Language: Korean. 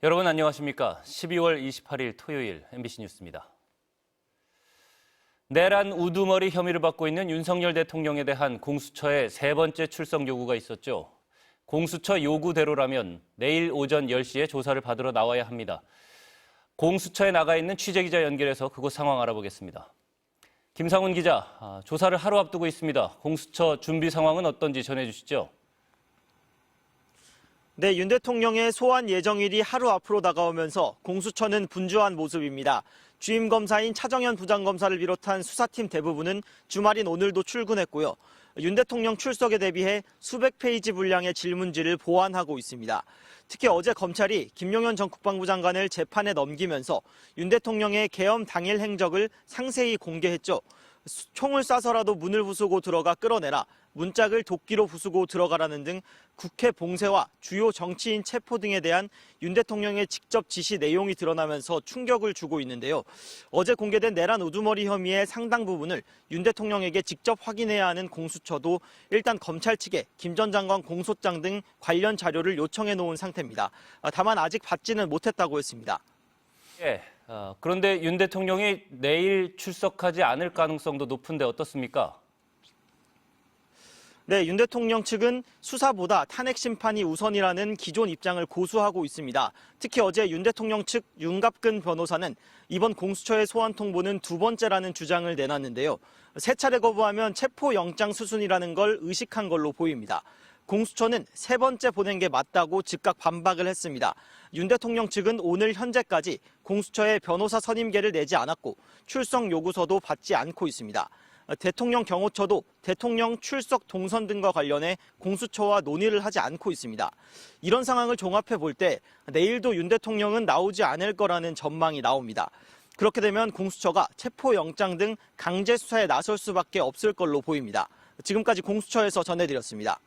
여러분 안녕하십니까? 12월 28일 토요일 MBC 뉴스입니다. 내란 우두머리 혐의를 받고 있는 윤석열 대통령에 대한 공수처의 세 번째 출석 요구가 있었죠. 공수처 요구대로라면 내일 오전 10시에 조사를 받으러 나와야 합니다. 공수처에 나가 있는 취재기자 연결해서 그곳 상황 알아보겠습니다. 김상훈 기자, 조사를 하루 앞두고 있습니다. 공수처 준비 상황은 어떤지 전해주시죠. 네, 윤 대통령의 소환 예정일이 하루 앞으로 다가오면서 공수처는 분주한 모습입니다. 주임 검사인 차정현 부장검사를 비롯한 수사팀 대부분은 주말인 오늘도 출근했고요. 윤 대통령 출석에 대비해 수백 페이지 분량의 질문지를 보완하고 있습니다. 특히 어제 검찰이 김용현 전 국방부 장관을 재판에 넘기면서 윤 대통령의 계엄 당일 행적을 상세히 공개했죠. 총을 쏴서라도 문을 부수고 들어가 끌어내라, 문짝을 도끼로 부수고 들어가라는 등 국회 봉쇄와 주요 정치인 체포 등에 대한 윤 대통령의 직접 지시 내용이 드러나면서 충격을 주고 있는데요. 어제 공개된 내란 우두머리 혐의의 상당 부분을 윤 대통령에게 직접 확인해야 하는 공수처도 일단 검찰 측에 김 전 장관 공소장 등 관련 자료를 요청해 놓은 상태입니다. 다만 아직 받지는 못했다고 했습니다. 그런데 윤 대통령이 내일 출석하지 않을 가능성도 높은데 어떻습니까? 네, 윤 대통령 측은 수사보다 탄핵 심판이 우선이라는 기존 입장을 고수하고 있습니다. 특히 어제 윤 대통령 측 윤갑근 변호사는 이번 공수처의 소환 통보는 두 번째라는 주장을 내놨는데요. 세 차례 거부하면 체포영장 수순이라는 걸 의식한 걸로 보입니다. 공수처는 세 번째 보낸 게 맞다고 즉각 반박을 했습니다. 윤 대통령 측은 오늘 현재까지 공수처에 변호사 선임계를 내지 않았고 출석 요구서도 받지 않고 있습니다. 대통령 경호처도 대통령 출석 동선 등과 관련해 공수처와 논의를 하지 않고 있습니다. 이런 상황을 종합해 볼 때 내일도 윤 대통령은 나오지 않을 거라는 전망이 나옵니다. 그렇게 되면 공수처가 체포영장 등 강제 수사에 나설 수밖에 없을 걸로 보입니다. 지금까지 공수처에서 전해드렸습니다.